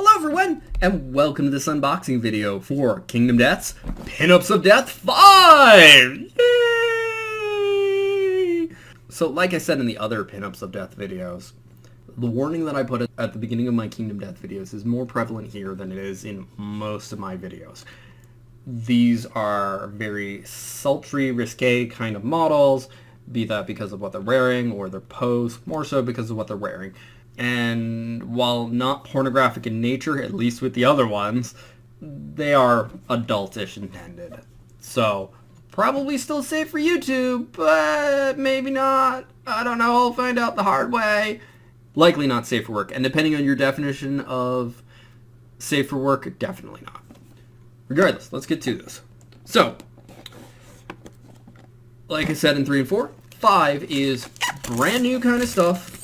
Hello everyone, and welcome to this unboxing video for Kingdom Death's Pinups of Death 5! Yay! So like I said in the other Pinups of Death videos, the warning that I put at the beginning of my Kingdom Death videos is more prevalent here than it is in most of my videos. These are very sultry, risque kind of models, be that because of what they're wearing or their pose, more so because of what they're wearing. And while not pornographic in nature, at least with the other ones, they are adultish intended. So, probably still safe for YouTube, but maybe not. I don't know, I'll find out the hard way. Likely not safe for work, and depending on your definition of safe for work, definitely not. Regardless, let's get to this. So, like I said in 3 and 4, 5 is brand new kind of stuff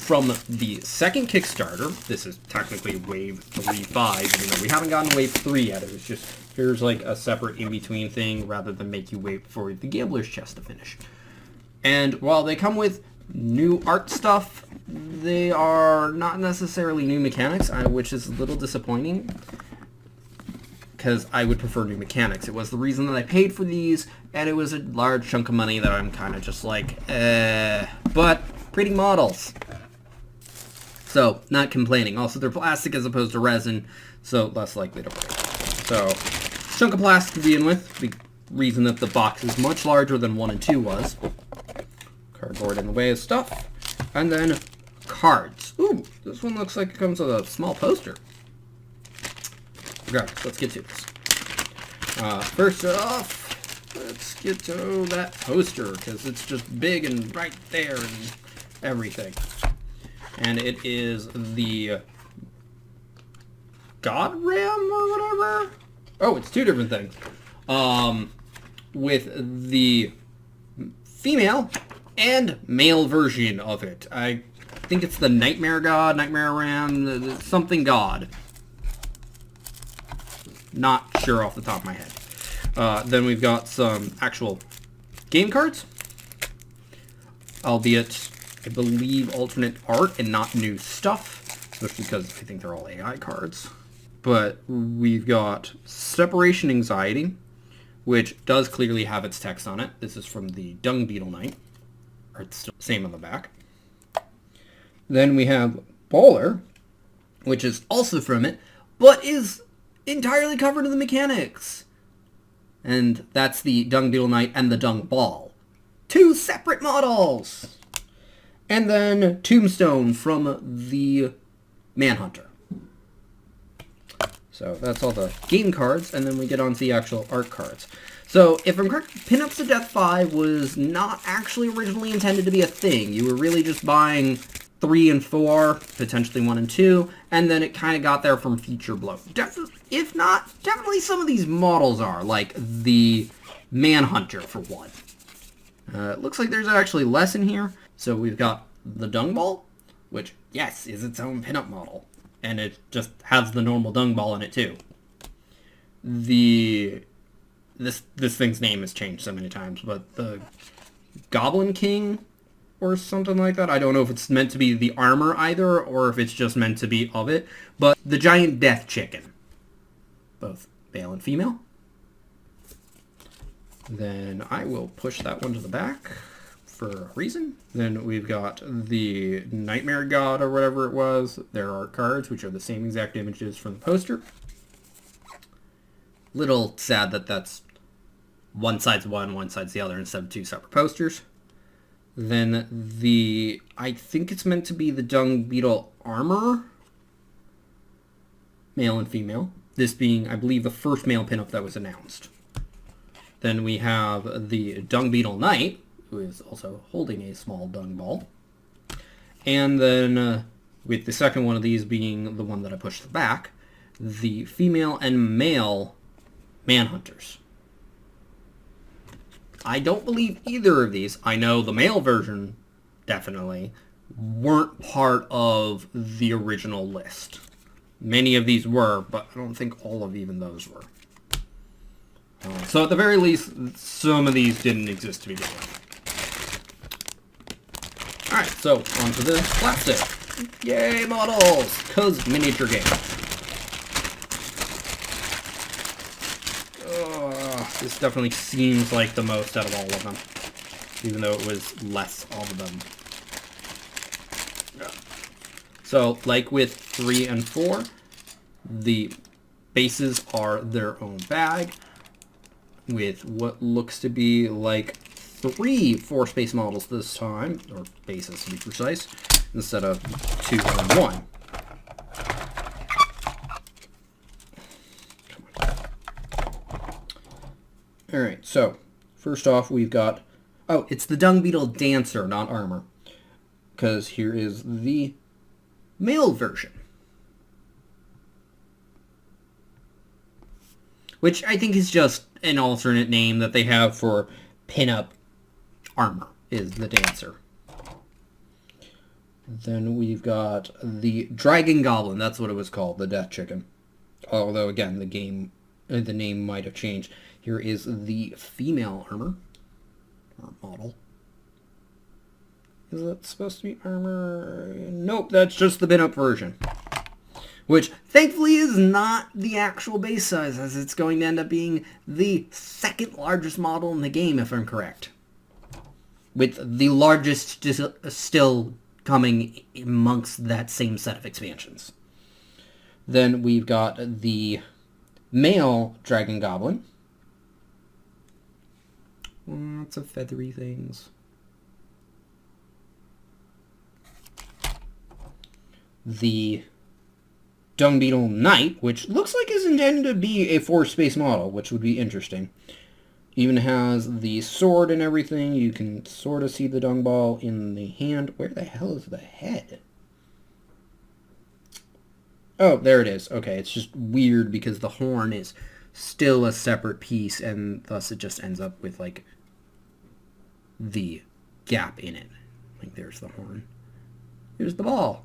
from the second Kickstarter. This is technically Wave 3.5, even though we haven't gotten Wave 3 yet. It was just, here's like a separate in-between thing rather than make you wait for the Gambler's Chest to finish. And while they come with new art stuff, they are not necessarily new mechanics, which is a little disappointing, because I would prefer new mechanics. It was the reason that I paid for these, and it was a large chunk of money that I'm kind of just like, but pretty models. So, not complaining. Also, they're plastic as opposed to resin, so less likely to break. So, chunk of plastic to begin with. The reason that the box is much larger than 1 and 2 was. Cardboard in the way of stuff. And then, cards. Ooh, this one looks like it comes with a small poster. Okay, let's get to this. First off, let's get to that poster, because it's just big and right there and everything. And it is the God Ram or whatever? Oh, it's 2 different things. With the female and male version of it. I think it's the Nightmare God, Nightmare Ram, something God. Not sure off the top of my head. Then we've got some actual game cards. Albeit, I believe, alternate art and not new stuff, especially because I think they're all AI cards. But we've got Separation Anxiety, which does clearly have its text on it. This is from the Dung Beetle Knight. Or it's still the same on the back. Then we have Baller, which is also from it, but is entirely covered in the mechanics. And that's the Dung Beetle Knight and the Dung Ball. 2 separate models! And then Tombstone from the Manhunter. So that's all the game cards, and then we get on to the actual art cards. So if I'm correct, Pinups of Death 5 was not actually originally intended to be a thing. You were really just buying 3 and 4, potentially 1 and 2, and then it kind of got there from Feature Blow. If not, definitely some of these models are, like the Manhunter for one. It looks like there's actually less in here. So we've got the Dung Ball, which, yes, is its own pinup model. And it just has the normal Dung Ball in it, too. This thing's name has changed so many times, but the Goblin King, or something like that. I don't know if it's meant to be the armor either, or if it's just meant to be of it. But the Giant Death Chicken. Both male and female. Then I will push that one to the back for a reason. Then we've got the Nightmare God or whatever it was. There are cards, which are the same exact images from the poster. Little sad that that's one side's one side's the other instead of 2 separate posters. Then I think it's meant to be the Dung Beetle armor. Male and female. This being, I believe, the first male pinup that was announced. Then we have the Dung Beetle Knight, who is also holding a small dung ball. And then, with the second one of these being the one that I pushed to the back, the female and male Manhunters. I don't believe either of these, I know the male version, definitely, weren't part of the original list. Many of these were, but I don't think all of even those were. So at the very least, some of these didn't exist to begin with. Alright, so onto this plastic. Yay, models! Cause miniature game. This definitely seems like the most out of all of them, even though it was less of them. So, like with 3 and 4, the bases are their own bag, with what looks to be like 3 4-space models this time, or bases to be precise, instead of 2 and 1. Alright, so, first off we've got... Oh, it's the Dung Beetle Dancer, not Armor. Because here is the male version. Which I think is just an alternate name that they have for pinup armor, is the Dancer. Then we've got the Dragon Goblin, that's what it was called, the Death Chicken. Although, again, the name might have changed. Here is the female armor, or model. Is that supposed to be armor? Nope, that's just the pinup version. Which, thankfully, is not the actual base size, as it's going to end up being the second largest model in the game, if I'm correct. With the largest still coming amongst that same set of expansions. Then we've got the male Dragon Goblin. Lots of feathery things. The Dung Beetle Knight, which looks like is intended to be a 4-space model, which would be interesting. Even has the sword and everything. You can sort of see the Dung Ball in the hand. Where the hell is the head? Oh, there it is. Okay, it's just weird because the horn is still a separate piece, and thus it just ends up with, like, the gap in it. Like, there's the horn. Here's the ball.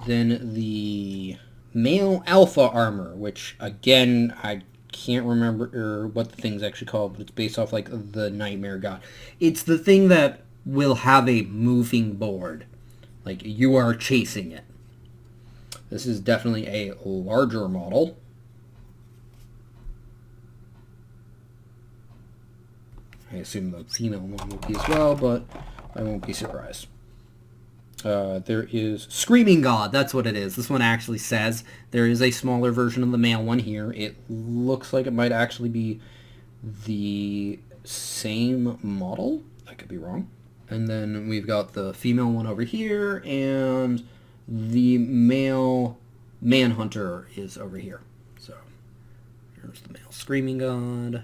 Then the male alpha armor, which, again, I can't remember what the thing's actually called, but it's based off, like, the Nightmare God. It's the thing that will have a moving board. Like, you are chasing it. This is definitely a larger model. I assume the female one will be as well, but I won't be surprised. There is Screaming God, that's what it is. This one actually says there is a smaller version of the male one here. It looks like it might actually be the same model. I could be wrong. And then we've got the female one over here, and the male Manhunter is over here. So here's the male Screaming God,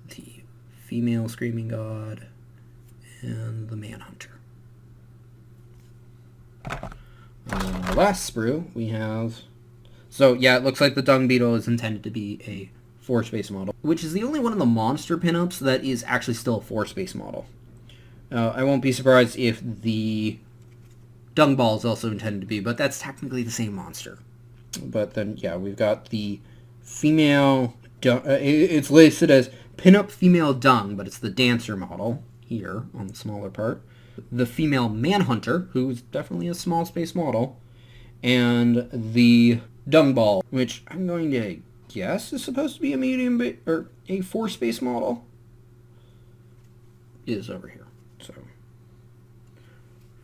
the female Screaming God, and the Manhunter. And then the last sprue we have... So yeah, it looks like the Dung Beetle is intended to be a 4-space model, which is the only one of the monster pinups that is actually still a 4-space model. I won't be surprised if the Dung Ball is also intended to be, but that's technically the same monster. But then, yeah, we've got the female... it's listed as Pinup Female Dung, but it's the Dancer model here on the smaller part. The female Manhunter, who's definitely a small space model, and the Dung Ball, which I'm going to guess is supposed to be a medium or a 4-space model, is over here. So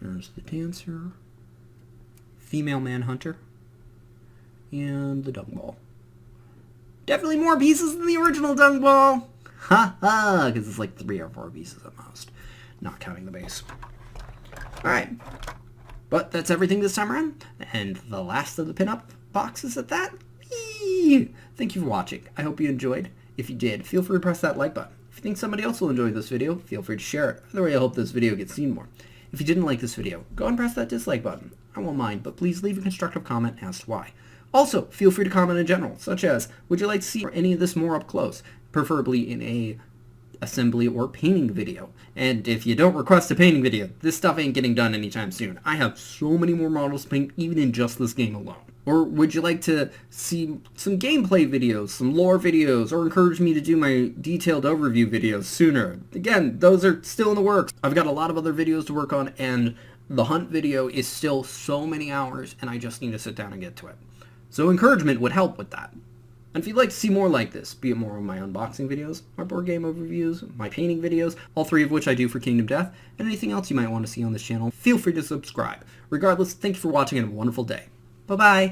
there's the Dancer, female Manhunter, and the Dung Ball. Definitely more pieces than the original Dung Ball. Ha ha! Because it's like 3 or 4 pieces at most, not counting the base. Alright. But that's everything this time around, and the last of the pinup boxes at that. Whee! Thank you for watching. I hope you enjoyed. If you did, feel free to press that like button. If you think somebody else will enjoy this video, feel free to share it. Either way, I hope this video gets seen more. If you didn't like this video, go and press that dislike button. I won't mind, but please leave a constructive comment as to why. Also, feel free to comment in general, such as, would you like to see any of this more up close, preferably in a assembly or painting video? And if you don't request a painting video, this stuff ain't getting done anytime soon. I have so many more models to paint even in just this game alone. Or would you like to see some gameplay videos, some lore videos, or encourage me to do my detailed overview videos sooner? Again, those are still in the works. I've got a lot of other videos to work on, and the hunt video is still so many hours, and I just need to sit down and get to it. So encouragement would help with that. And if you'd like to see more like this, be it more of my unboxing videos, my board game overviews, my painting videos, all 3 of which I do for Kingdom Death, and anything else you might want to see on this channel, feel free to subscribe. Regardless, thank you for watching and have a wonderful day. Bye-bye!